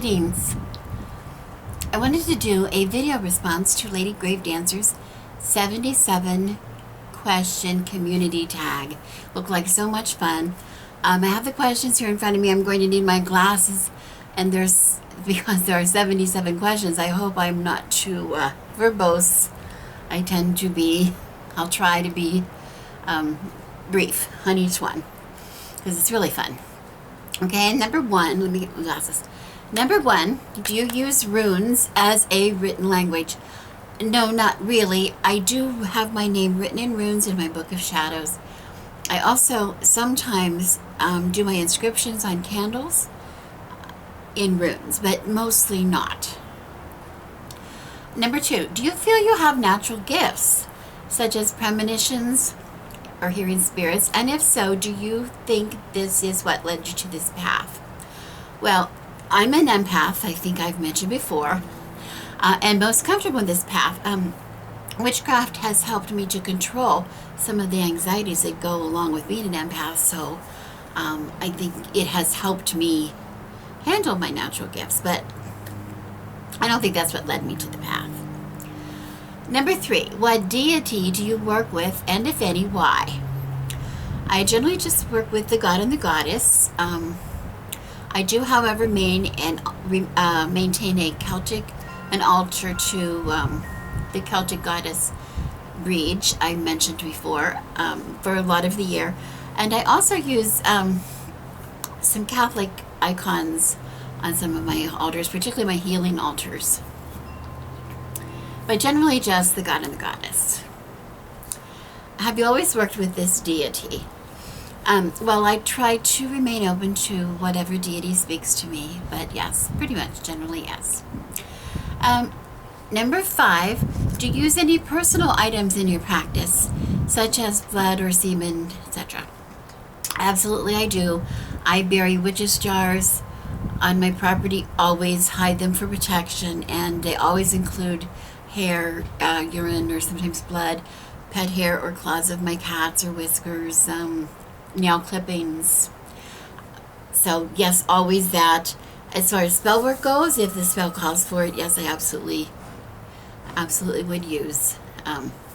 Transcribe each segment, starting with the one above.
Greetings. I wanted to do a video response to Lady Gravedancer's 77 question community tag. Looked like so much fun. I have the questions here in front of me. I'm going to need my glasses, and because there are 77 questions, I hope I'm not too verbose. I tend to be. I'll try to be brief on each one because it's really fun. Okay, number one, let me get my glasses. Number one, do you use runes as a written language? No, not really. I do have my name written in runes in my Book of Shadows. I also sometimes do my inscriptions on candles in runes, but mostly not. Number two, do you feel you have natural gifts, such as premonitions or hearing spirits? And if so, do you think this is what led you to this path? Well, I'm an empath, I think I've mentioned before, and most comfortable in this path. Witchcraft has helped me to control some of the anxieties that go along with being an empath, so I think it has helped me handle my natural gifts, but I don't think that's what led me to the path. Number three, what deity do you work with, and if any, why? I generally just work with the god and the goddess. I do, however, maintain an altar to the Celtic goddess Breach I mentioned before for a lot of the year, and I also use some Catholic icons on some of my altars, particularly my healing altars. But generally just the god and the goddess. Have you always worked with this deity? Well, I try to remain open to whatever deity speaks to me, but yes, pretty much, generally yes. Number five, do you use any personal items in your practice, such as blood or semen, etc.? Absolutely, I do. I bury witches' jars on my property, always hide them for protection, and they always include hair, urine, or sometimes blood, pet hair or claws of my cats or whiskers, nail clippings. So yes, always that. As far as spellwork goes, if the spell calls for it, yes, I absolutely would use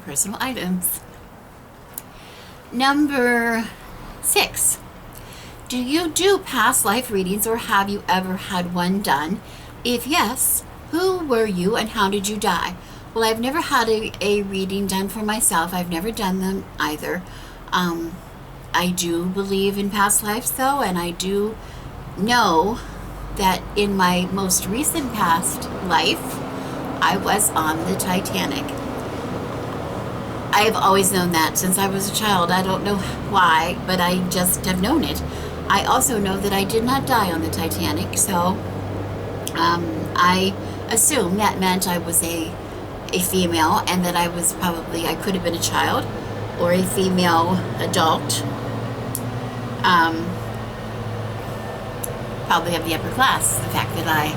personal items. Number six, do you do past life readings, or have you ever had one done? If yes, who were you and how did you die? Well, I've never had a reading done for myself. I've never done them either. I do believe in past lives, though, and I do know that in my most recent past life, I was on the Titanic. I have always known that since I was a child. I don't know why, but I just have known it. I also know that I did not die on the Titanic, so I assume that meant I was a female, and that I could have been a child or a female adult. Probably of the upper class, the fact that I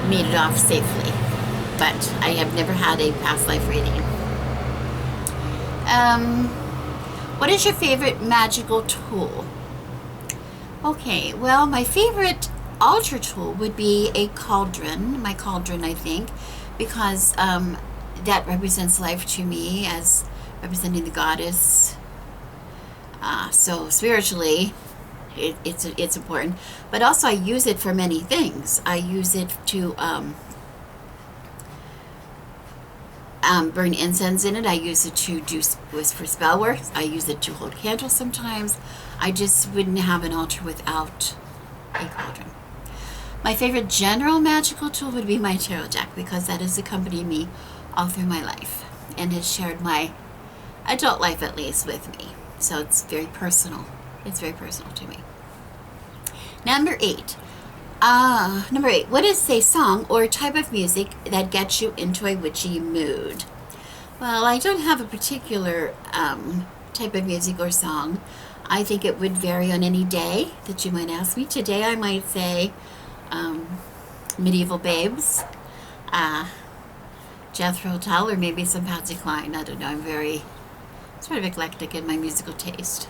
made it off safely. But I have never had a past life reading. What is your favorite magical tool? Okay, well, my favorite altar tool would be a cauldron, my cauldron, I think, because that represents life to me as representing the goddess. So spiritually, it's important, but also I use it for many things. I use it to burn incense in it. I use it to do for spell work. I use it to hold candles sometimes. I just wouldn't have an altar without a cauldron. My favorite general magical tool would be my tarot deck, because that has accompanied me all through my life and has shared my adult life, at least, with me. So it's very personal. It's very personal to me. Number eight, what is a song or type of music that gets you into a witchy mood? Well, I don't have a particular type of music or song. I think it would vary on any day that you might ask me. Today I might say Medieval Babes, Jethro Tull, or maybe some Patsy Cline. I don't know. I'm very sort of eclectic in my musical taste.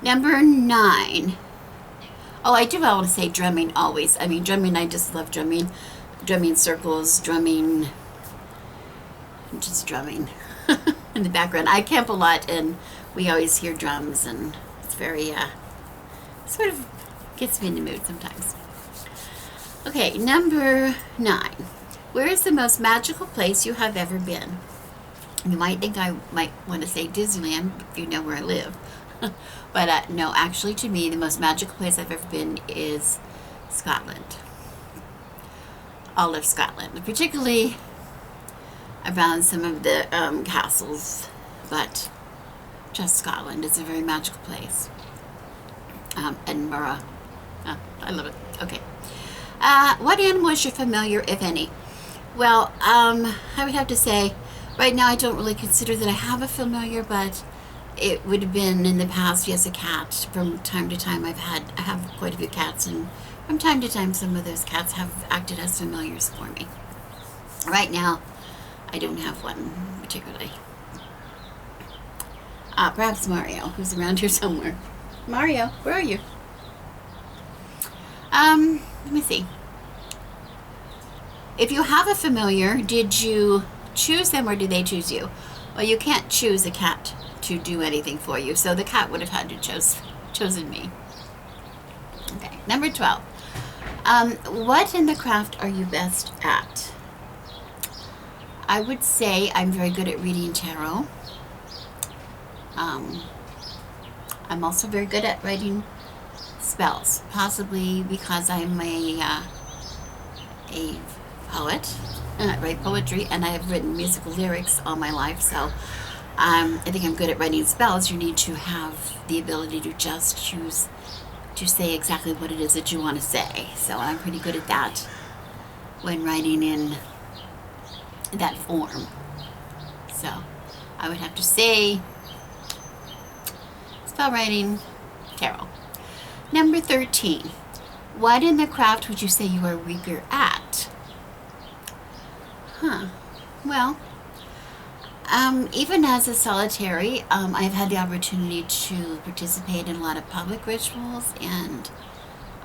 Number 9. Oh, I do want to say drumming always. I mean, drumming, I just love drumming. Drumming circles, drumming, just drumming in the background. I camp a lot, and we always hear drums, and it's very, sort of gets me in the mood sometimes. Okay, number 9. Where is the most magical place you have ever been? You might think I might want to say Disneyland if you know where I live. But no, actually to me, the most magical place I've ever been is Scotland. All of Scotland, particularly around some of the castles, but just Scotland is a very magical place. Edinburgh. I love it. Okay. What animal is your familiar, if any? Well, I would have to say, right now I don't really consider that I have a familiar, but it would have been in the past, yes, a cat. From time to time I have quite a few cats, and from time to time some of those cats have acted as familiars for me. Right now, I don't have one particularly. Perhaps Mario, who's around here somewhere. Mario, where are you? Let me see. If you have a familiar, did you choose them or did they choose you? Well, you can't choose a cat to do anything for you, so the cat would have had to chosen me. Okay, number 12. What in the craft are you best at? I would say I'm very good at reading tarot. I'm also very good at writing spells, possibly because I'm a poet. I write poetry, and I have written musical lyrics all my life, so I think I'm good at writing spells. You need to have the ability to just choose to say exactly what it is that you want to say. So I'm pretty good at that when writing in that form. So I would have to say spell writing, tarot. Number 13. What in the craft would you say you are weaker at? Well, even as a solitary, I've had the opportunity to participate in a lot of public rituals, and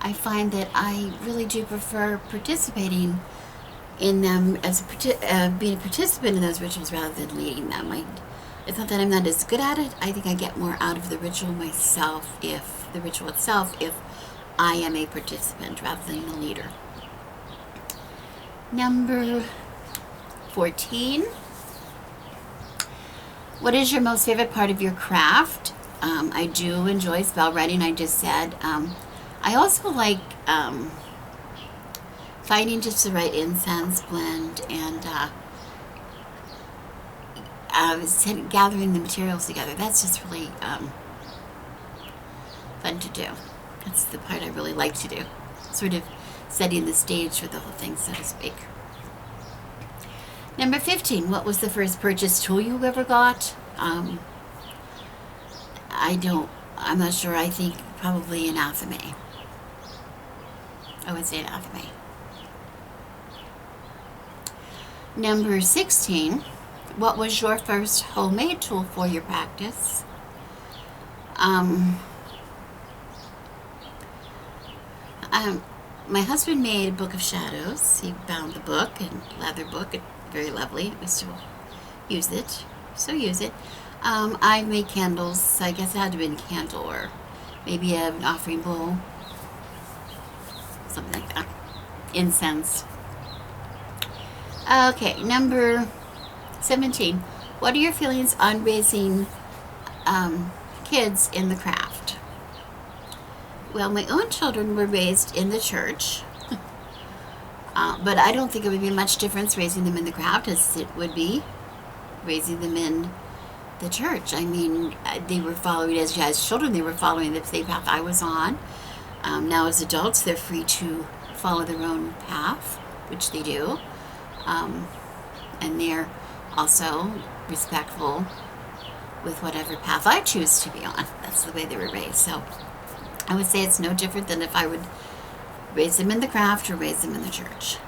I find that I really do prefer participating in them as being a participant in those rituals rather than leading them. It's not that I'm not as good at it. I think I get more out of the ritual myself if I am a participant rather than a leader. Number 14. What is your most favorite part of your craft? I do enjoy spell writing, I just said. I also like finding just the right incense blend and gathering the materials together. That's just really fun to do. That's the part I really like to do. Sort of setting the stage for the whole thing, so to speak. Number 15, what was the first purchase tool you ever got? I'm not sure. I think probably an athame. I would say an athame. Number 16, what was your first homemade tool for your practice? My husband made a book of shadows. He bound the book, and leather book, very lovely. We still use it. I made candles, so I guess it had to be a candle or maybe an offering bowl, something like that. Incense. Okay, number 17. What are your feelings on raising kids in the craft? Well, my own children were raised in the church, but I don't think it would be much difference raising them in the craft as it would be raising them in the church. I mean, they were following, as children, they were following the same path I was on. Now as adults, they're free to follow their own path, which they do, and they're also respectful with whatever path I choose to be on. That's the way they were raised. So I would say it's no different than if I would raise them in the craft or raise them in the church.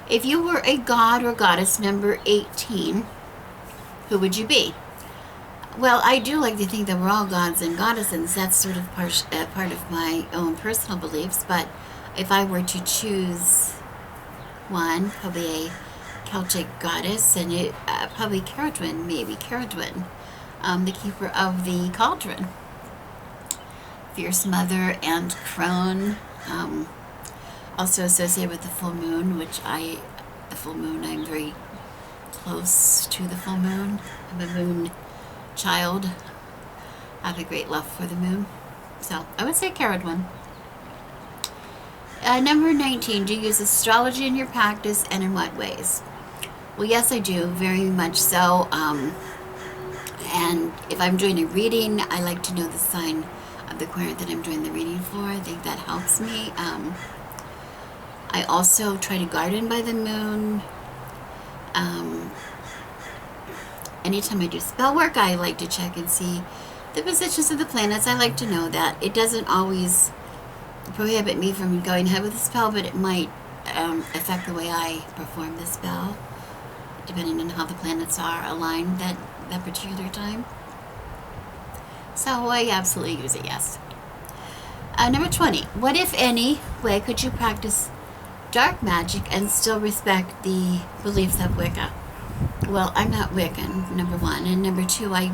If you were a god or goddess, number 18, who would you be? Well, I do like to think that we're all gods and goddesses. That's sort of part of my own personal beliefs. But if I were to choose one, probably a Celtic goddess, and it probably Caradwen, maybe Caradwen, the keeper of the cauldron, fierce mother and crone, also associated with the full moon, I'm very close to the full moon. I'm a moon child. I have a great love for the moon. So I would say Caradwen. Number 19, do you use astrology in your practice, and in what ways? Well, yes, I do, very much so. And if I'm doing a reading, I like to know the sign of the client that I'm doing the reading for. I think that helps me. I also try to garden by the moon. Anytime I do spell work, I like to check and see the positions of the planets. I like to know that. It doesn't always prohibit me from going ahead with the spell, but it might affect the way I perform the spell, depending on how the planets are aligned that particular time. So I absolutely use it, yes. Number 20, what, if any, way could you practice dark magic and still respect the beliefs of Wicca? Well, I'm not Wiccan, number one. And number two, I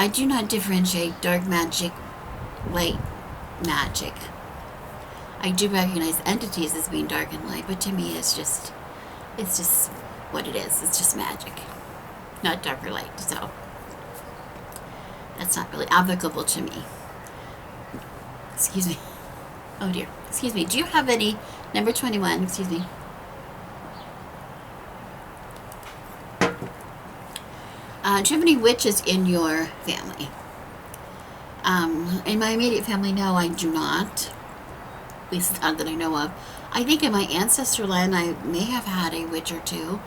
do not differentiate dark magic, light magic. I do recognize entities as being dark and light, but to me it's just what it is. It's just magic, not dark or light. So that's not really applicable to me. Excuse me. Oh dear. Excuse me. Do you have any, number 21, excuse me. Do you have any witches in your family? In my immediate family, no, I do not. At least not that I know of. I think in my ancestor line, I may have had a witch or two.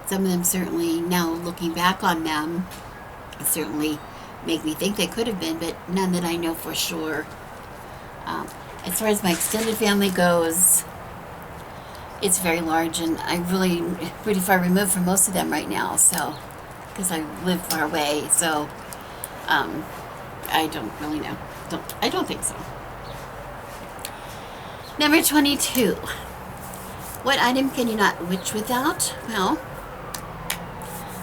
Some of them certainly, now looking back on them, certainly make me think they could have been, but none that I know for sure. As far as my extended family goes, it's very large, and I'm really pretty far removed from most of them right now, so, because I live far away, so I don't really know. I don't think so. Number 22. What item can you not witch without? Well,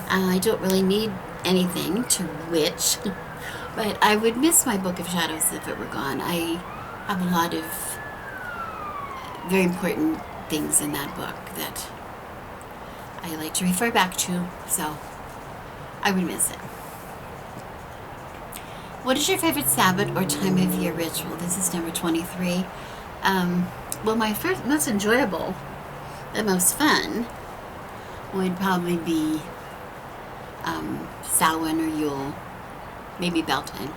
I don't really need anything to witch, but I would miss my Book of Shadows if it were gone. I have a lot of very important things in that book that I like to refer back to, so I would miss it. What is your favorite Sabbath or time of year ritual? This is number 23. Well, my most enjoyable, the most fun, would probably be Samhain or Yule, maybe Beltane.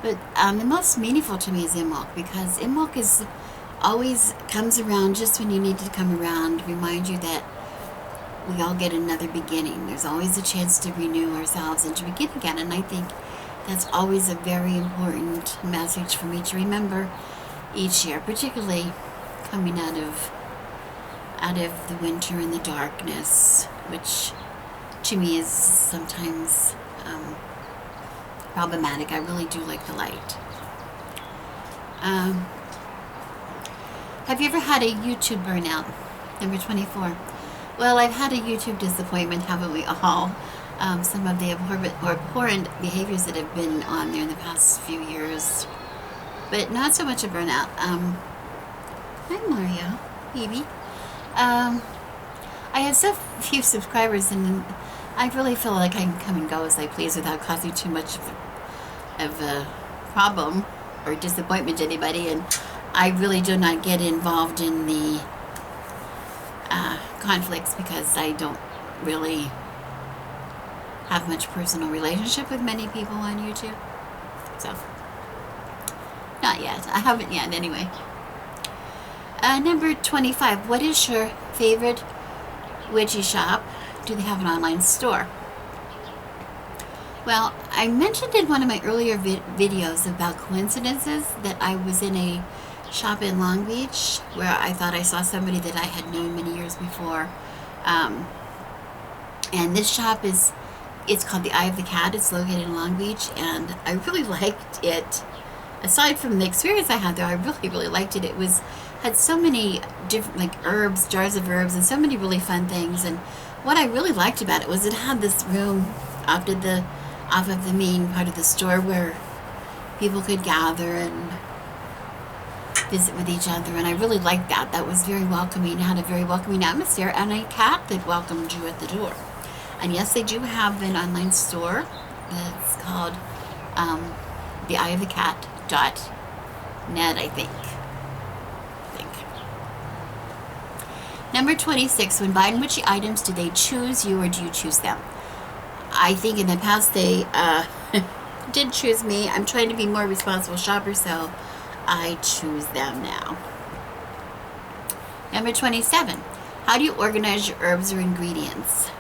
But the most meaningful to me is Imbolc, because Imbolc always comes around just when you need to come around, remind you that we all get another beginning. There's always a chance to renew ourselves and to begin again, and I think that's always a very important message for me to remember each year, particularly coming out of the winter and the darkness, which to me is sometimes problematic. I really do like the light. Have you ever had a YouTube burnout? Number 24. Well, I've had a YouTube disappointment, haven't we all? Some of the abhorrent behaviors that have been on there in the past few years, but not so much a burnout. Hi, Mario, baby. I have so few subscribers, and I really feel like I can come and go as I please without causing too much of a problem or disappointment to anybody, and I really do not get involved in the conflicts because I don't really have much personal relationship with many people on YouTube. So, not yet. I haven't yet, anyway. Number 25. What is your favorite witchy shop? Do they have an online store? Well, I mentioned in one of my earlier videos about coincidences that I was in a shop in Long Beach where I thought I saw somebody that I had known many years before. And this shop it's called the Eye of the Cat. It's located in Long Beach, and I really liked it. Aside from the experience I had there, I really, really liked it. It had so many different, like, herbs, jars of herbs, and so many really fun things. And what I really liked about it was it had this room off of the main part of the store where people could gather and visit with each other, and I really liked that. That was very welcoming. It had a very welcoming atmosphere, and a cat that welcomed you at the door. And yes, they do have an online store that's called theeyeofthecat.net, I think. Number 26, when buying witchy items, do they choose you or do you choose them? I think in the past they did choose me. I'm trying to be more responsible shopper, so I choose them now. Number 27, how do you organize your herbs or ingredients?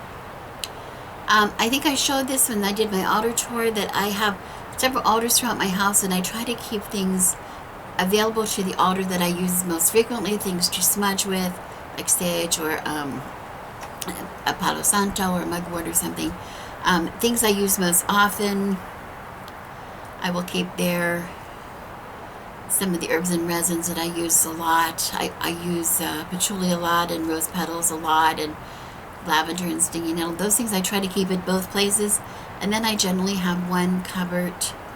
I think I showed this when I did my altar tour, that I have several altars throughout my house, and I try to keep things available to the altar that I use most frequently, things to smudge with, like sage or a palo santo or mugwort or something. Things I use most often, I will keep there. Some of the herbs and resins that I use a lot. I use patchouli a lot, and rose petals a lot, and lavender and stinging nettle. Those things I try to keep at both places. And then I generally have one cupboard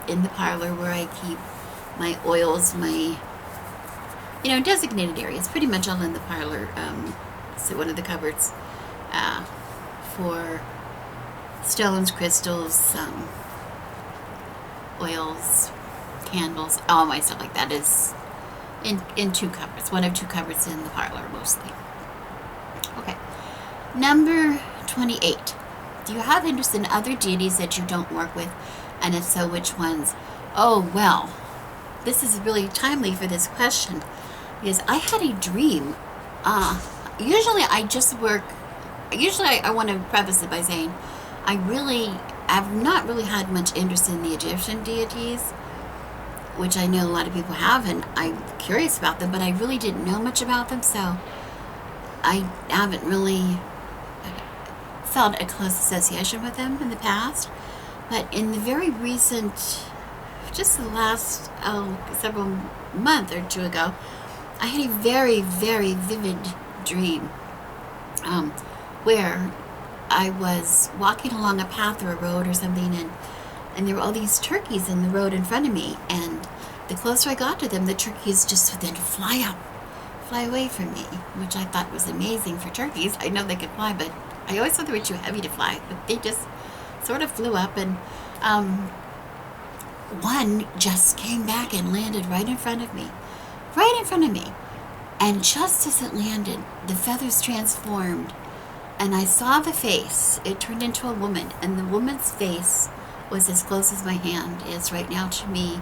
in the parlor where I keep my oils, my designated areas, pretty much all in the parlor. So one of the cupboards for stones, crystals, oils, candles, all my stuff like that is in two cupboards. One of two cupboards in the parlor mostly. Okay. Number 28. Do you have interest in other deities that you don't work with? And if so, which ones? Oh, well, this is really timely for this question, because I had a dream. Usually I want to preface it by saying I've not really had much interest in the Egyptian deities, which I know a lot of people have, and I'm curious about them, but I really didn't know much about them, so I haven't really felt a close association with them in the past. But in the very recent, just the last several month or two ago, I had a very, very vivid dream where I was walking along a path or a road or something, and there were all these turkeys in the road in front of me, and the closer I got to them, the turkeys just would then fly away from me, which I thought was amazing for turkeys. I know they could fly, but I always thought they were too heavy to fly, but they just sort of flew up, and one just came back and landed right in front of me. And just as it landed, the feathers transformed, and I saw the face. It turned into a woman, and the woman's face was as close as my hand is right now to me.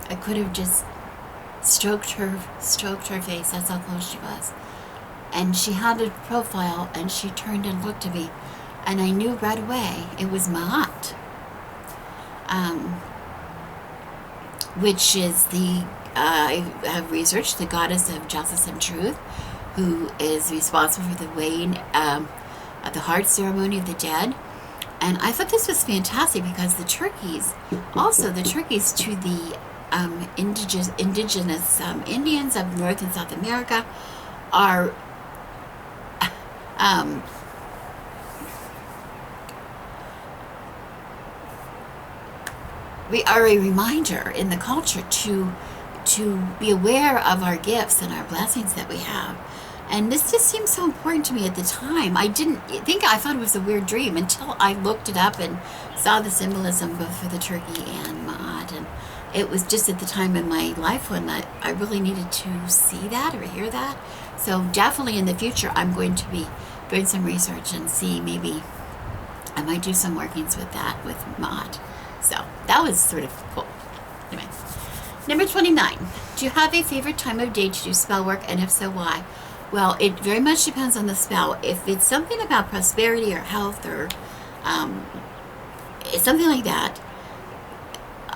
I could have just stroked her face. That's how close she was. And she had a profile, and she turned and looked at me, and I knew right away it was Ma'at, which is I have researched, the goddess of justice and truth, who is responsible for the weighing of the heart ceremony of the dead. And I thought this was fantastic, because the turkeys to the indigenous Indians of North and South America are we are a reminder in the culture to be aware of our gifts and our blessings that we have. And this just seemed so important to me at the time. I thought it was a weird dream until I looked it up and saw the symbolism both for the turkey and Ma'at. And it was just at the time in my life when I really needed to see that or hear that. So definitely in the future, I'm going to be doing some research and see, maybe I might do some workings with that, with Ma'at. So that was sort of cool. Anyway, number 29. Do you have a favorite time of day to do spell work, and if so, why? Well, it very much depends on the spell. If it's something about prosperity or health or something like that,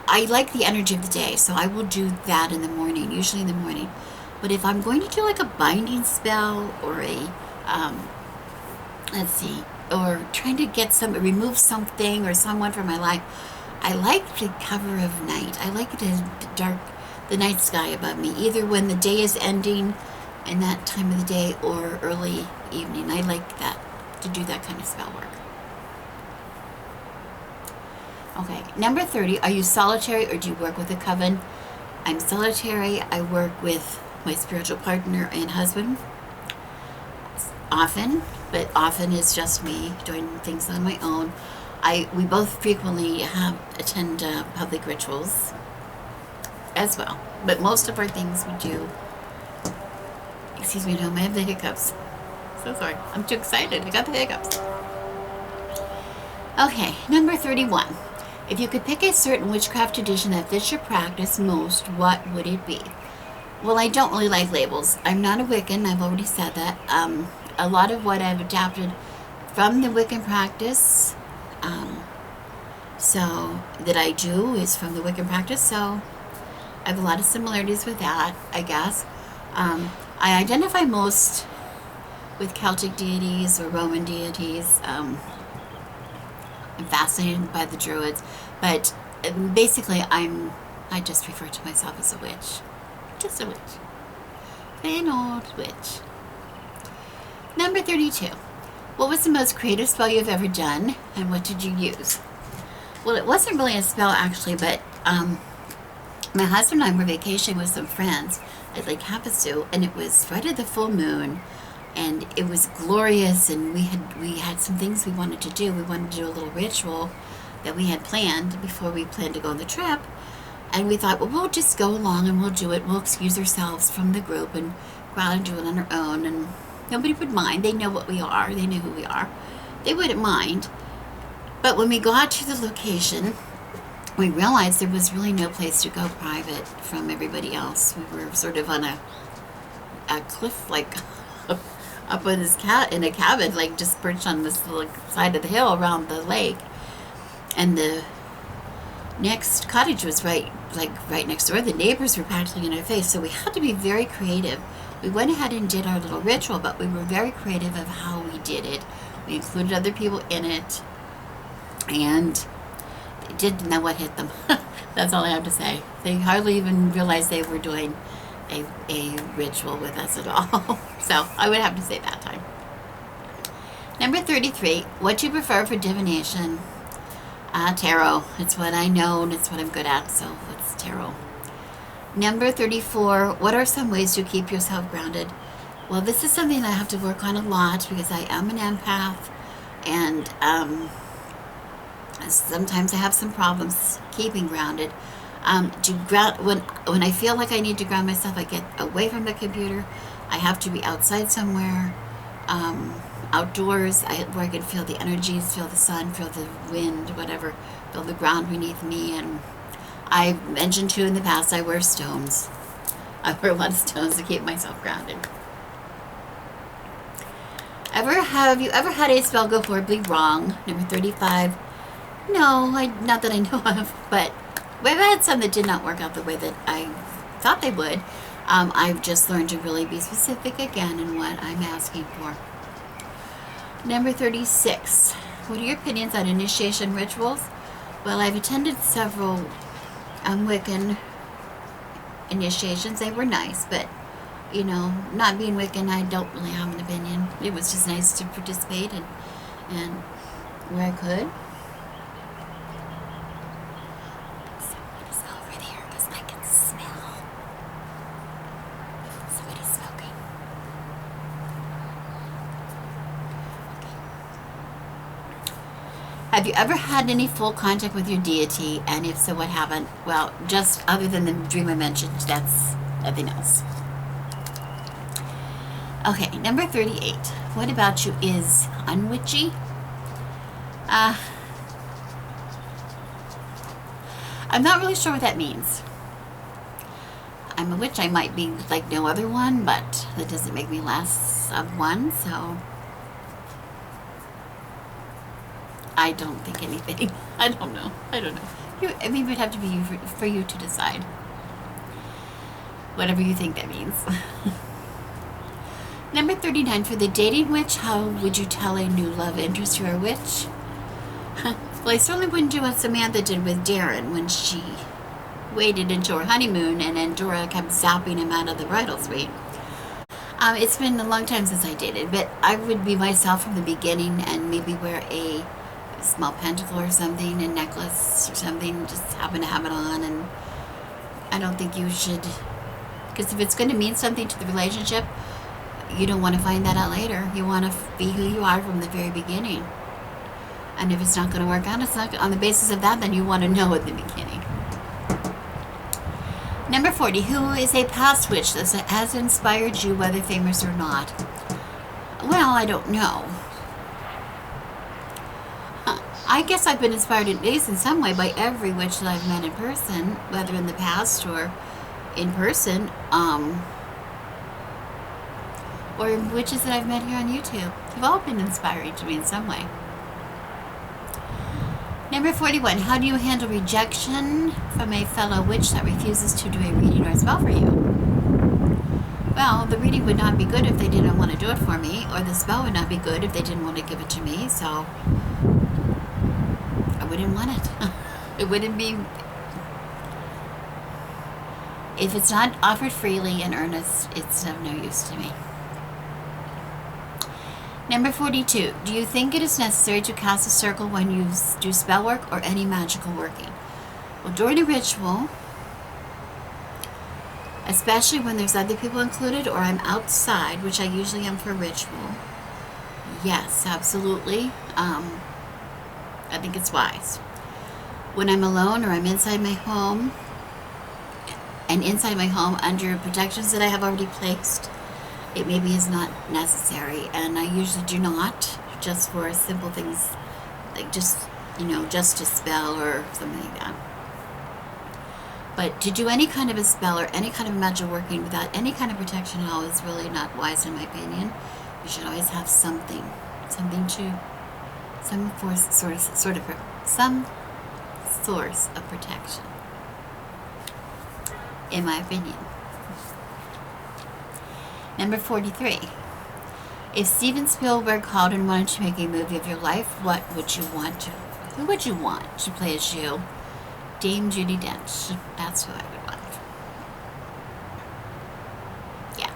I like the energy of the day, so I will do that in the morning, usually in the morning. But if I'm going to do like a binding spell or a, or trying to remove something or someone from my life, I like the cover of night. I like the night sky above me, either when the day is ending in that time of the day or early evening. I like that, to do that kind of spell work. Okay, number 30, are you solitary or do you work with a coven? I'm solitary. I work with my spiritual partner and husband often, but often it's just me doing things on my own. We both frequently attend public rituals as well, but most of our things we do. Excuse me, no, I have the hiccups. So sorry, I'm too excited. I got the hiccups. Okay, number 31. If you could pick a certain witchcraft tradition that fits your practice most, what would it be? Well, I don't really like labels. I'm not a Wiccan. I've already said that. A lot of what I've adapted from the Wiccan practice, so that I do is from the Wiccan practice. So I have a lot of similarities with that, I guess. I identify most with Celtic deities or Roman deities. I'm fascinated by the Druids, but basically I just refer to myself as a witch. Just a witch. Plain old witch. Number 32. What was the most creative spell you've ever done, and what did you use? Well, it wasn't really a spell actually, but my husband and I were vacationing with some friends at Lake Havasu, and it was right at the full moon, and it was glorious, and we had some things we wanted to do. We wanted to do a little ritual that we had planned before we planned to go on the trip, and we thought, well, we'll just go along and we'll do it. We'll excuse ourselves from the group and go out and do it on our own, and nobody would mind. They know what we are. They know who we are. They wouldn't mind. But when we got to the location, we realized there was really no place to go private from everybody else. We were sort of on a cliff, like up in in a cabin, like just perched on this little side of the hill around the lake. And the next cottage was right next door. The neighbors were practically in our face, so we had to be very creative. We went ahead and did our little ritual, but we were very creative of how we did it. We included other people in it, and they didn't know what hit them. That's all I have to say. They hardly even realized they were doing a ritual with us at all. So I would have to say that time. Number 33, what do you prefer for divination? Tarot. It's what I know and it's what I'm good at, so it's tarot. Number 34, what are some ways to keep yourself grounded? Well, this is something I have to work on a lot because I am an empath, and sometimes I have some problems keeping grounded. When I feel like I need to ground myself, I get away from the computer. I have to be outside somewhere, outdoors, where I can feel the energies, feel the sun, feel the wind, whatever, feel the ground beneath me. And I've mentioned too in the past, I wear stones. I wear a lot of stones to keep myself grounded. Have you ever had a spell go horribly wrong? Number 35. No, not that I know of, but I've had some that did not work out the way that I thought they would. I've just learned to really be specific again in what I'm asking for. Number 36. What are your opinions on initiation rituals? Well, I've attended several Wiccan initiations. They were nice, but, not being Wiccan, I don't really have an opinion. It was just nice to participate and where I could. Somebody's over there because I can smell. Somebody's smoking. Okay. Have you ever had any full contact with your deity? And if so, what happened? Well, just other than the dream I mentioned, that's nothing else. Okay, number 38. What about you is unwitchy? I'm not really sure what that means. I'm a witch. I might be like no other one, but that doesn't make me less of one, so I don't think anything. I don't know. Maybe it would have to be for you to decide. Whatever you think that means. Number 39, for the dating witch, how would you tell a new love interest you're a witch? Well, I certainly wouldn't do what Samantha did with Darren when she waited until her honeymoon and then Dora kept zapping him out of the bridal suite. It's been a long time since I dated, but I would be myself from the beginning and maybe wear a small pentacle or something, a necklace or something, just happen to have it on. And I don't think you should, because if it's going to mean something to the relationship, you don't want to find that out later. You want to be who you are from the very beginning. And if it's not going to work out, it's not on the basis of that, then you want to know at the beginning. Number 40, who is a past witch that has inspired you, whether famous or not? Well, I don't know. I guess I've been inspired at least in some way by every witch that I've met in person, whether in the past or in person, or witches that I've met here on YouTube. They've all been inspiring to me in some way. Number 41, how do you handle rejection from a fellow witch that refuses to do a reading or a spell for you? Well, the reading would not be good if they didn't want to do it for me, or the spell would not be good if they didn't want to give it to me, so I wouldn't want it. It wouldn't be... If it's not offered freely in earnest, it's of no use to me. Number 42, do you think it is necessary to cast a circle when you do spell work or any magical working? Well, during a ritual, especially when there's other people included or I'm outside, which I usually am for a ritual, yes, absolutely. I think it's wise. When I'm alone or I'm inside my home, and inside my home under protections that I have already placed, it maybe is not necessary, and I usually do not, just for simple things like just to spell or something like that. But to do any kind of a spell or any kind of magic working without any kind of protection at all is really not wise in my opinion. You should always have some source of protection, in my opinion. Number 43. If Steven Spellwork called and wanted to make a movie of your life, who would you want to play as you? Dame Judi Dench. That's who I would want. Yeah.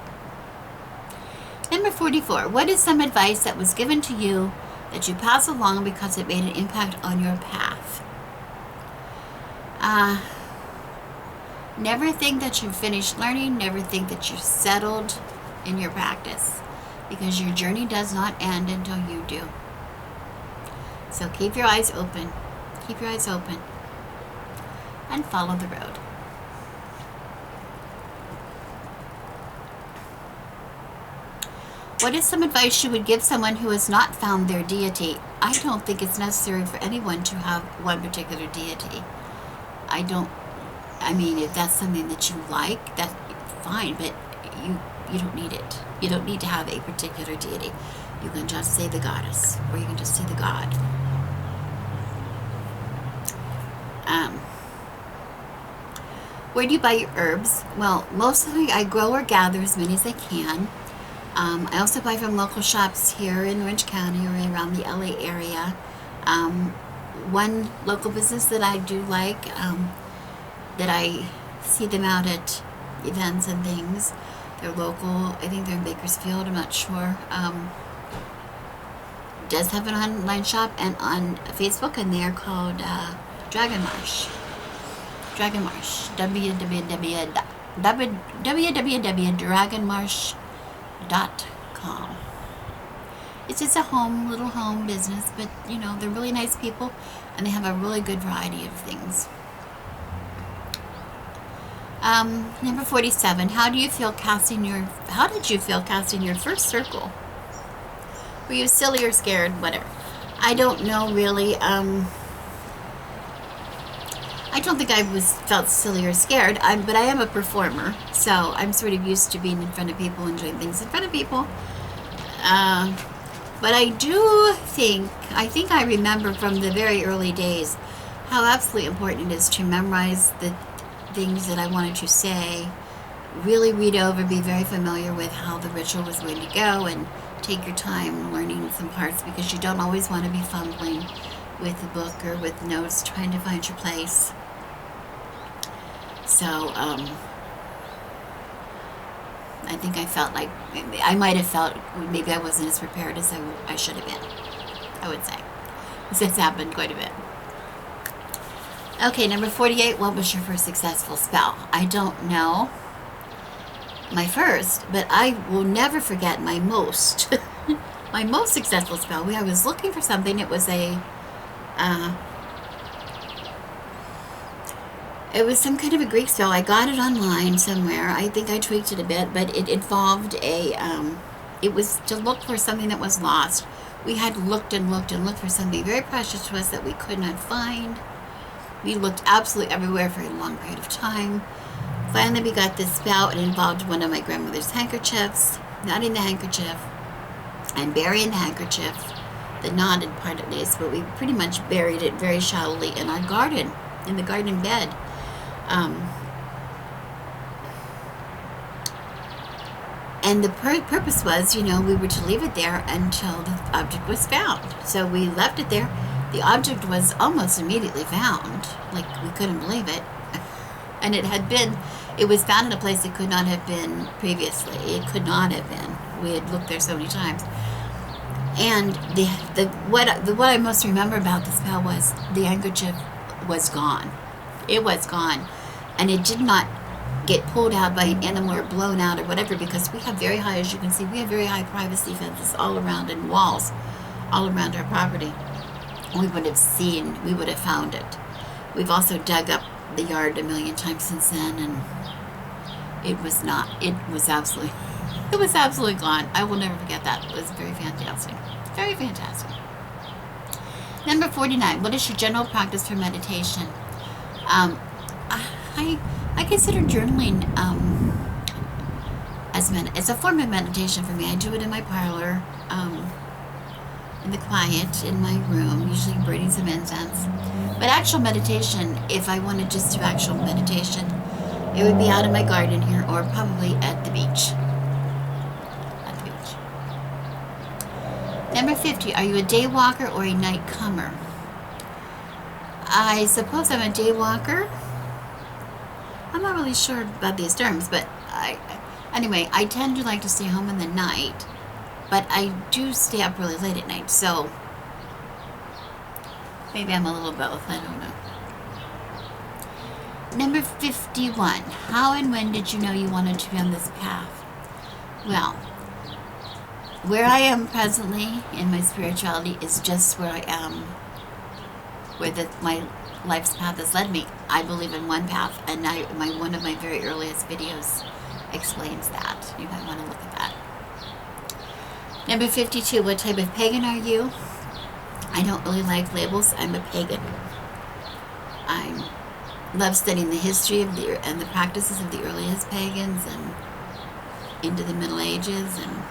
Number 44. What is some advice that was given to you that you pass along because it made an impact on your path? Never think that you've finished learning. Never think that you're settled in your practice, because your journey does not end until you do. So keep your eyes open. Keep your eyes open. And follow the road. What is some advice you would give someone who has not found their deity? I don't think it's necessary for anyone to have one particular deity. I mean, if that's something that you like, that's fine, but you don't need it. You don't need to have a particular deity. You can just say the goddess, or you can just say the god. Where do you buy your herbs? Well, mostly I grow or gather as many as I can. I also buy from local shops here in Orange County or around the LA area. One local business that I do like, that I see them out at events and things. They're local. I think they're in Bakersfield. I'm not sure. Does have an online shop and on Facebook, and they're called Dragon Marsh. www.dragonmarsh.com. It's just a little home business, but they're really nice people, and they have a really good variety of things. Number 47. How did you feel casting your first circle? Were you silly or scared? Whatever. I don't know really. I don't think I felt silly or scared. But I am a performer, so I'm sort of used to being in front of people and doing things in front of people. But I think I remember from the very early days how absolutely important it is to memorize the things that I wanted to say really read over, be very familiar with how the ritual was going to go, and take your time learning some parts, because you don't always want to be fumbling with the book or with notes trying to find your place. So, I think I felt like, I might have felt maybe I wasn't as prepared as I should have been, I would say. This has happened quite a bit. Okay, number 48, what was your first successful spell? I don't know my first, but I will never forget my most, my most successful spell. I was looking for something. It was it was some kind of a Greek spell. I got it online somewhere. I think I tweaked it a bit, but it involved it was to look for something that was lost. We had looked and looked and looked for something very precious to us that we could not find. We looked absolutely everywhere for a long period of time. Finally, we got this spell. It involved one of my grandmother's handkerchiefs, knotting the handkerchief, and burying the handkerchief, the knotted part at least, but we pretty much buried it very shallowly in our garden, in the garden bed. And the purpose was, we were to leave it there until the object was found. So we left it there. The object was almost immediately found. Like, we couldn't believe it. And it was found in a place it could not have been previously. It could not have been. We had looked there so many times. And what I most remember about the spell was the handkerchief was gone. It was gone. And it did not get pulled out by an animal or blown out or whatever, because we have very high, as you can see, we have very high privacy fences all around and walls all around our property. We would have found it. We've also dug up the yard a million times since then, and it was absolutely gone. I will never forget that. It was very fantastic. Very fantastic. Number 49, what is your general practice for meditation? I consider journaling it's a form of meditation for me. I do it in my parlor, in the quiet, in my room, usually burning some incense. But actual meditation, if I wanted just to do actual meditation, it would be out in my garden here, or probably at the beach. Number 50, are you a day walker or a night comer? I suppose I'm a day walker. I'm not really sure about these terms, but anyway, I tend to like to stay home in the night, but I do stay up really late at night, so maybe I'm a little both, I don't know. Number 51, how and when did you know you wanted to be on this path? Well, where I am presently in my spirituality is just where I am, where my life's path has led me. I believe in one path, and one of my very earliest videos explains that. You might want to look at that. Number 52, what type of pagan are you? I don't really like labels. I'm a pagan. I love studying the history of and the practices of the earliest pagans and into the Middle Ages, and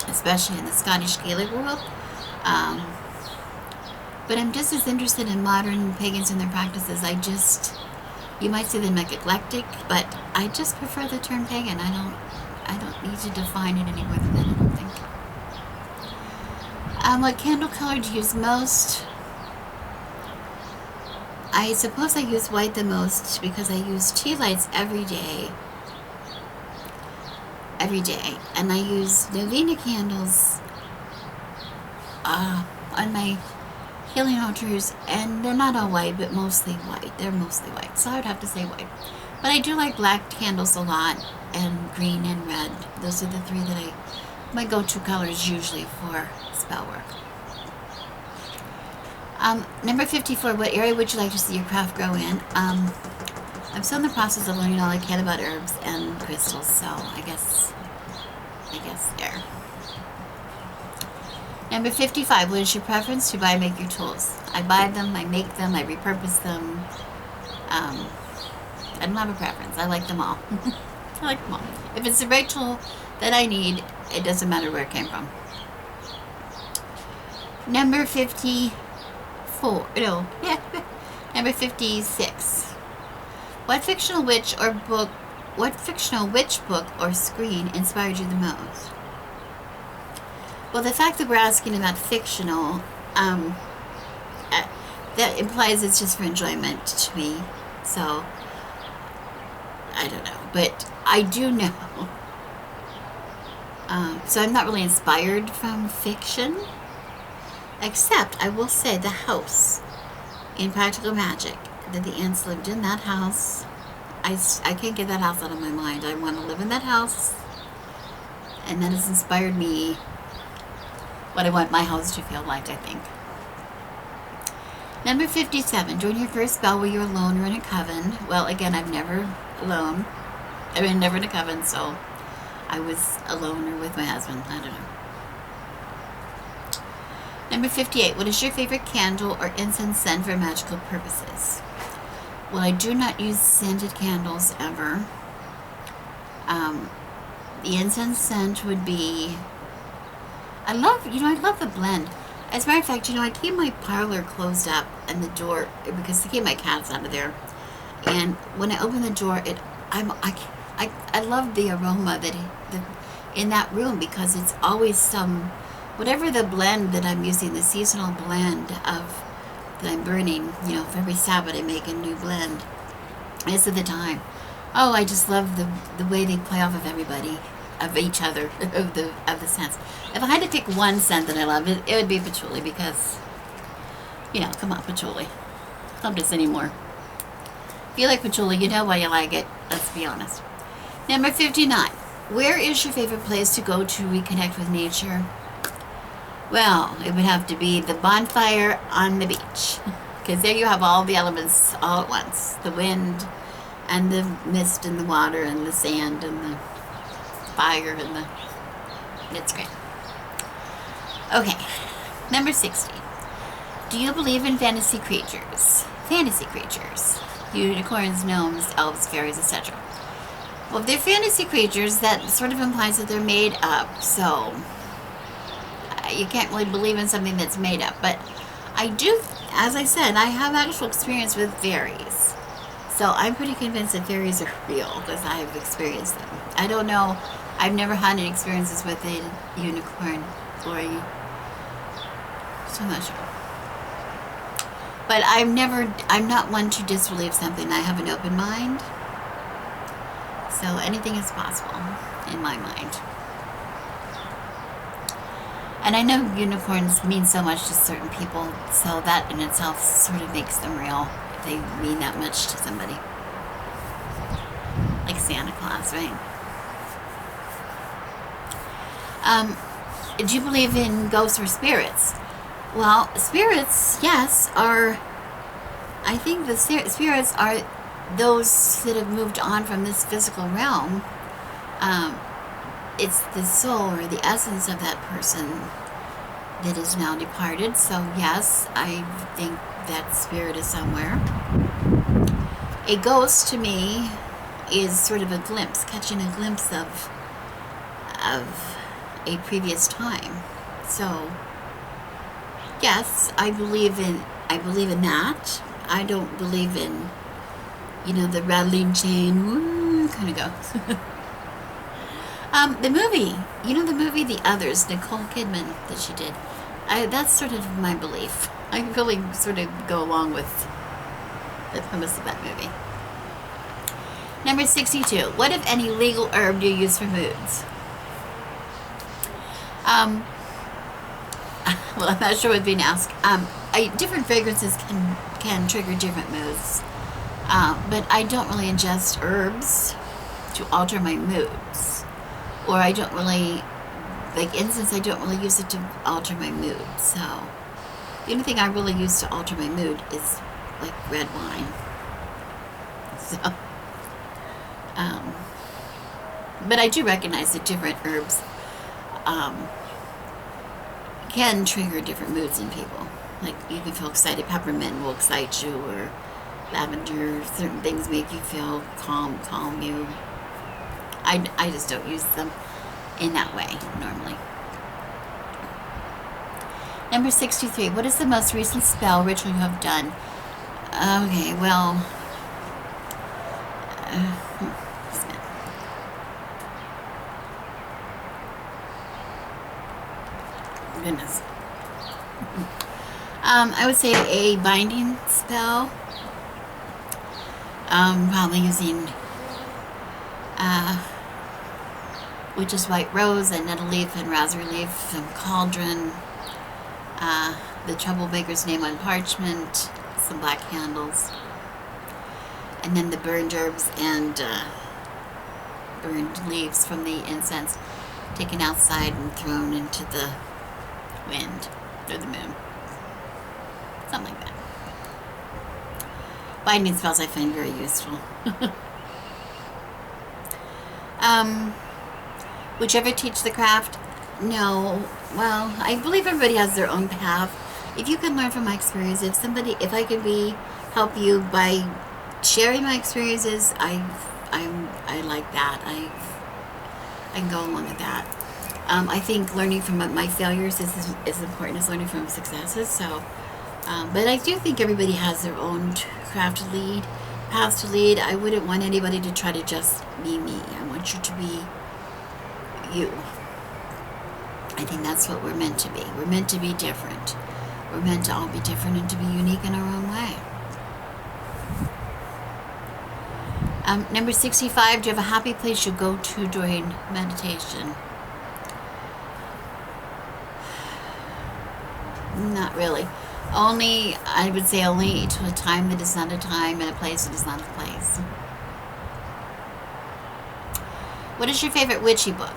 especially in the Scottish Gaelic world. But I'm just as interested in modern pagans and their practices. You might see them like eclectic, but I just prefer the term pagan. I don't need to define it any more than that, I don't think. What candle color do you use most? I suppose I use white the most, because I use tea lights every day. And I use novena candles on my healing altars, and they're not all white, but mostly white. They're mostly white, so I would have to say white. But I do like black candles a lot, and green and red. Those are the three that my go-to colors usually for spell work. Number 54, what area would you like to see your craft grow in? I'm still in the process of learning all I can about herbs and crystals, so I guess there. Number 55, what is your preference to buy and make your tools? I buy them, I make them, I repurpose them. I don't have a preference. I like them all. I like them all. If it's the right tool that I need, it doesn't matter where it came from. Number 56. What fictional witch or book What fictional witch book or screen inspired you the most? Well, the fact that we're asking about fictional, that implies it's just for enjoyment to me. So, I don't know. But I do know. So I'm not really inspired from fiction. Except, I will say, the house in Practical Magic, that the ants lived in that house. I can't get that house out of my mind. I want to live in that house. And that has inspired me what I want my house to feel like, I think. Number 57. During your first spell, were you alone or in a coven? Well, again, I'm never alone. I mean, never in a coven, so I was alone or with my husband. I don't know. Number 58. What is your favorite candle or incense scent for magical purposes? Well, I do not use scented candles ever. The incense scent would be... I love the blend. As a matter of fact, I keep my parlor closed up and the door, because to keep my cats out of there. And when I open the door, I love the aroma that in that room, because it's always whatever the blend that I'm using, the seasonal blend that I'm burning. For every Sabbath I make a new blend. Most of the time. Oh, I just love the way they play off of everybody, of each other, of the scents. If I had to pick one scent that I love, it would be patchouli, because, come on, patchouli. Don't this anymore. If you like patchouli, you know why you like it. Let's be honest. Number 59. Where is your favorite place to go to reconnect with nature? Well, it would have to be the bonfire on the beach, because there you have all the elements all at once. The wind and the mist and the water and the sand and the fire and it's great. Okay, number 60. Do you believe in fantasy creatures? Fantasy creatures. Unicorns, gnomes, elves, fairies, etc. Well, if they're fantasy creatures, that sort of implies that they're made up, so you can't really believe in something that's made up. But I do, as I said, I have actual experience with fairies. So I'm pretty convinced that fairies are real, because I have experienced them. I don't know, I've never had any experiences with a unicorn or so I'm not sure. But I'm not one to disbelieve something. I have an open mind. So anything is possible in my mind. And I know unicorns mean so much to certain people, so that in itself sort of makes them real, if they mean that much to somebody. Like Santa Claus, right? Do you believe in ghosts or spirits? Well, spirits, yes, I think the spirits are those that have moved on from this physical realm. It's the soul or the essence of that person that is now departed. So yes, I think that spirit is somewhere. A ghost to me is sort of a glimpse, catching a glimpse of a previous time. So yes, I believe in that. I don't believe in, the rattling chain, woo, kind of ghost. The movie, the movie The Others, Nicole Kidman, that she did. That's sort of my belief. I really sort of go along with the premise of that movie. Number 62. What, if any, legal herb do you use for moods? Well, I'm not sure what's being asked. Different fragrances can trigger different moods. But I don't really ingest herbs to alter my moods. Or I don't really, like incense, I don't really use it to alter my mood. So the only thing I really use to alter my mood is like red wine. So, but I do recognize that different herbs can trigger different moods in people. Like you can feel excited, peppermint will excite you, or lavender, certain things make you feel calm you. I just don't use them in that way normally. Number 63. What is the most recent spell ritual you have done? Okay, well, goodness. I would say a binding spell. Probably using Witch's White Rose and Nettle Leaf and Raspberry Leaf from Cauldron, the Troublemaker's Name on Parchment, some black candles, and then the burned herbs and burned leaves from the incense taken outside and thrown into the wind or the moon. Something like that. Binding spells I find very useful. Would you ever teach the craft? No. Well, I believe everybody has their own path. If you can learn from my experience, if I could help you by sharing my experiences, I like that. I can go along with that. I think learning from my failures is as important as learning from successes. So, but I do think everybody has their own paths to lead. I wouldn't want anybody to try to just be me. I want you to be you. I think that's what we're meant to be. We're meant to be different. We're meant to all be different and to be unique in our own way. Number 65, do you have a happy place you go to during meditation? Not really. I would say only to a time that is not a time and a place that is not a place. What is your favorite witchy book?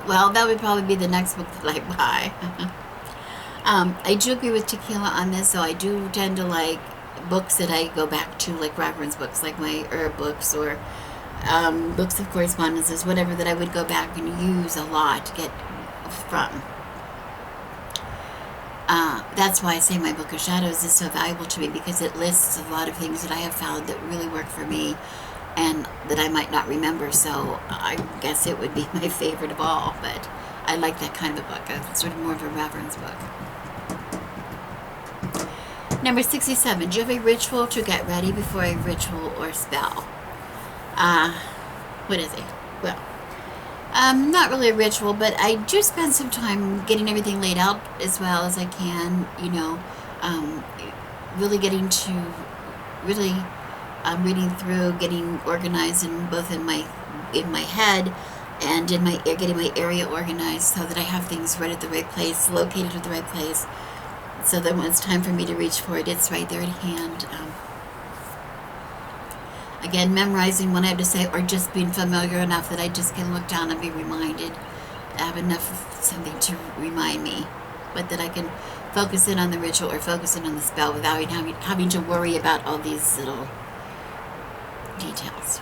Well, that would probably be the next book that I buy. I do agree with Tequila on this, so I do tend to like books that I go back to, like reference books, like my herb books or books of correspondences, whatever that I would go back and use a lot to get from. That's why I say my Book of Shadows is so valuable to me, because it lists a lot of things that I have found that really work for me and that I might not remember. So I guess it would be my favorite of all, but I like that kind of a book. It's sort of more of a reference book. Number 67, do you have a ritual to get ready before a ritual or spell? What is it? Well, not really a ritual, but I do spend some time getting everything laid out as well as I can, really getting to, reading through, getting organized in my head and getting my area organized so that I have things right at the right place, located at the right place, so that when it's time for me to reach for it, it's right there at hand. Again, memorizing what I have to say, or just being familiar enough that I just can look down and be reminded. I have enough of something to remind me, but that I can focus in on the ritual or focus in on the spell without having to worry about all these little details.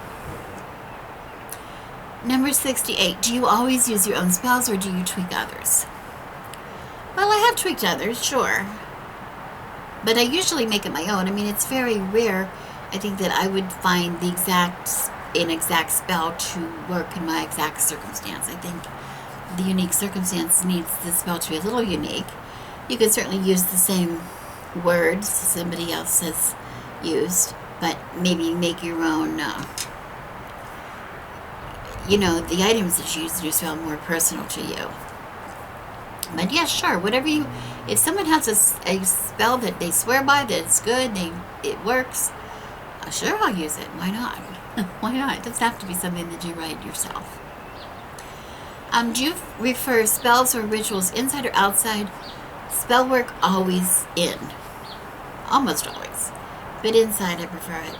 Number 68, do you always use your own spells or do you tweak others? Well, I have tweaked others, sure, but I usually make it my own. I mean, it's very rare, I think, that I would find an exact spell to work in my exact circumstance. I think the unique circumstance needs the spell to be a little unique. You can certainly use the same words somebody else has used, but maybe make your own, the items that you use in your spell more personal to you. But yeah, sure, if someone has a spell that they swear by, that it's good, it works, sure, I'll use it. Why not? Why not? It doesn't have to be something that you write yourself. Do you refer spells or rituals inside or outside? Spellwork, always in. Almost always. But inside, I prefer it,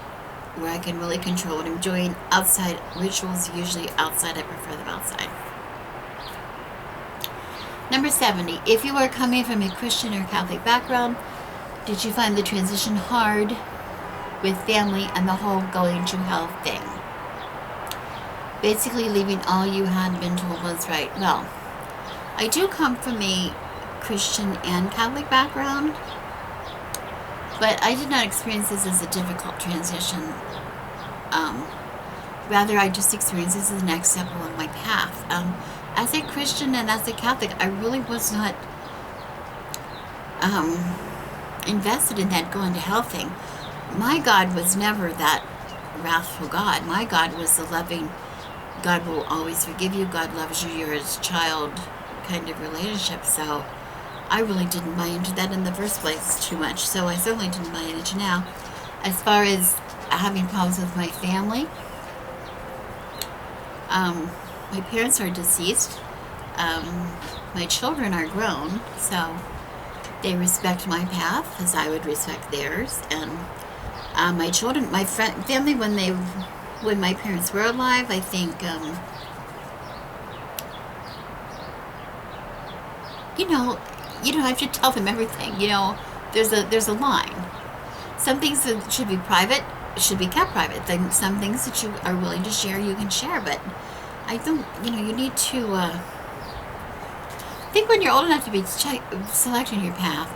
where I can really control what I'm doing. Outside, rituals, usually outside, I prefer them outside. Number 70, if you are coming from a Christian or Catholic background, did you find the transition hard with family and the whole going to hell thing? Basically leaving all you had been told was right. Well, I do come from a Christian and Catholic background, but I did not experience this as a difficult transition. Rather, I just experienced this as the next step along my path. As a Christian and as a Catholic, I really was not invested in that going to hell thing. My God was never that wrathful God. My God was the loving, God will always forgive you, God loves you, you're his child kind of relationship. So I really didn't buy into that in the first place too much, so I certainly didn't buy into now. As far as having problems with my family, my parents are deceased. My children are grown, so they respect my path as I would respect theirs. And my children, my family, when my parents were alive, I think, you don't have to tell them everything. There's a line. Some things that should be private should be kept private. Then some things that you are willing to share, you can share. But I don't, you need to. I think when you're old enough to be selecting your path,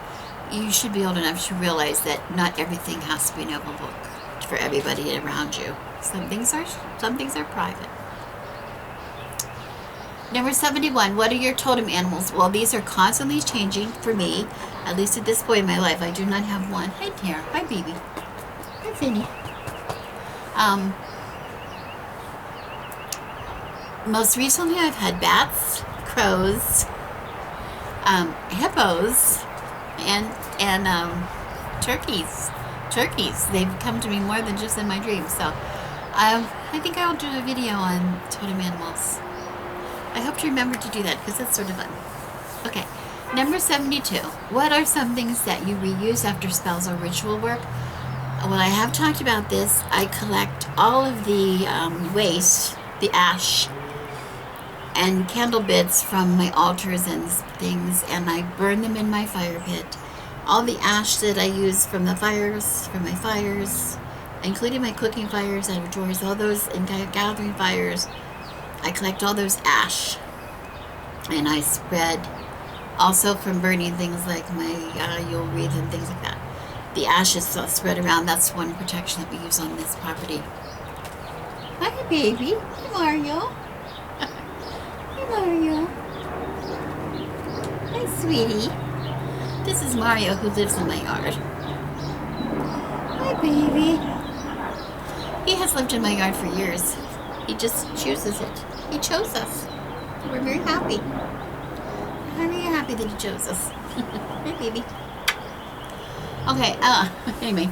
you should be old enough to realize that not everything has to be an open book for everybody around you. Some things are private. Number 71, what are your totem animals? Well, these are constantly changing for me, at least at this point in my life. I do not have one. Hi, Tara. Hi, baby. Hi, Finny. Most recently, I've had bats, crows, hippos, and turkeys. They've come to me more than just in my dreams. So I think I will do a video on totem animals. I hope you remember to do that because it's sort of fun. Okay, number 72. What are some things that you reuse after spells or ritual work? Well, I have talked about this. I collect all of the waste, the ash, and candle bits from my altars and things, and I burn them in my fire pit. All the ash that I use from my fires, including my cooking fires out of drawers, all those and gathering fires, I collect all those ash, and I spread, also from burning things like my Yule wreath and things like that. The ash is spread around. That's one protection that we use on this property. Hi, baby. Hi, Mario. Hi, Mario. Hi, sweetie. This is Mario, who lives in my yard. Hi, baby. He has lived in my yard for years. He just chooses it. He chose us. We're very happy. I'm very happy that he chose us. Hi, baby. Okay, anyway,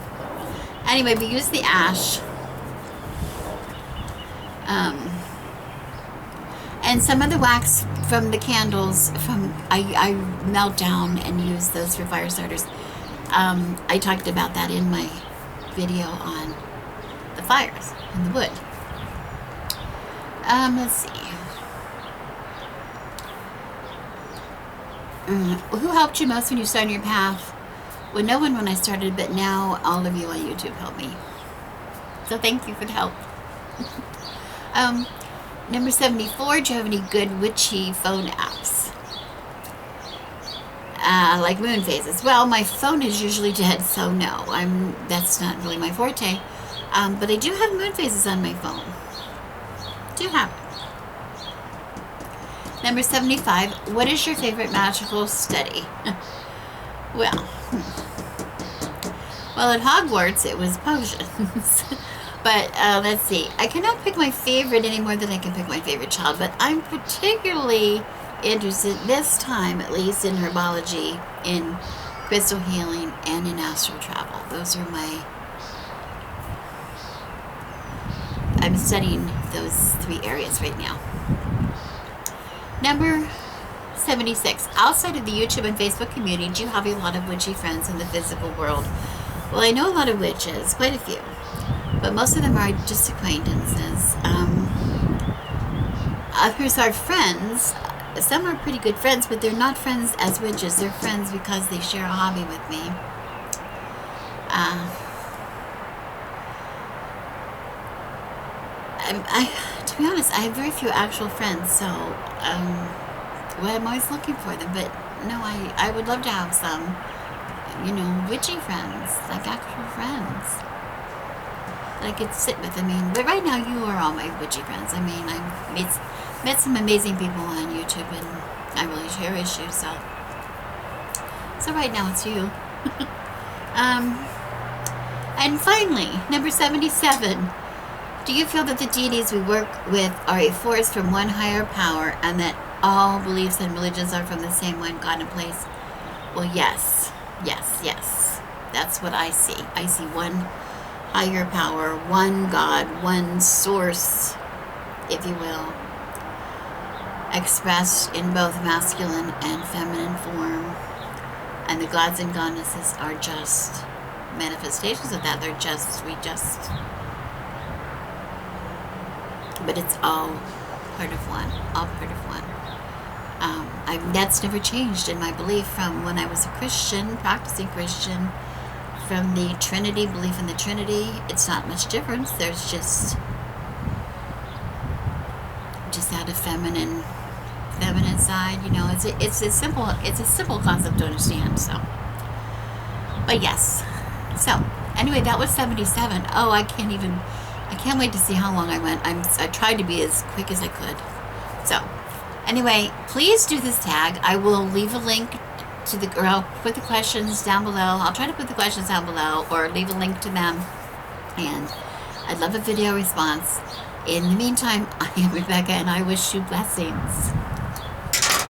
we use the ash. And some of the wax from the candles, I melt down and use those for fire starters. I talked about that in my video on the fires and the wood. Let's see. Who helped you most when you started your path? Well, no one when I started, but now all of you on YouTube helped me. So thank you for the help. Number 74, do you have any good witchy phone apps? Like moon phases. Well, my phone is usually dead, so no. That's not really my forte. But I do have moon phases on my phone. Do have it. Number 75, what is your favorite magical study? Well, at Hogwarts it was potions. But let's see. I cannot pick my favorite any more than I can pick my favorite child, but I'm particularly interested, this time at least, in herbology, in crystal healing, and in astral travel. Those are I'm studying those 3 areas right now. Number 76. Outside of the YouTube and Facebook community, do you have a lot of witchy friends in the physical world? Well, I know a lot of witches, quite a few, but most of them are just acquaintances. Others are friends. Some are pretty good friends, but they're not friends as witches. They're friends because they share a hobby with me. To be honest, I have very few actual friends, so I'm always looking for them. But no, I would love to have some, witchy friends, like actual friends that I could sit with. But right now you are all my witchy friends. I've met some amazing people on YouTube, and I really cherish you. So right now it's you. And finally, number 77. Do you feel that the deities we work with are a force from one higher power, and that all beliefs and religions are from the same one God and place? Well, yes, yes, yes. That's what I see. I see one higher power, one God, one source, if you will, expressed in both masculine and feminine form. And the gods and goddesses are just manifestations of that. But it's all part of one, all part of one. That's never changed in my belief from when I was a Christian, practicing Christian, from the Trinity, belief in the Trinity. It's not much difference. There's just that a feminine side, you know. It's a simple concept to understand. So, but yes. So anyway, that was 77. Oh, I can't wait to see how long I went. I tried to be as quick as I could. So anyway, please do this tag. I will leave a link or I'll put the questions down below. I'll try to put the questions down below or leave a link to them. And I'd love a video response. In the meantime, I am Rebecca and I wish you blessings.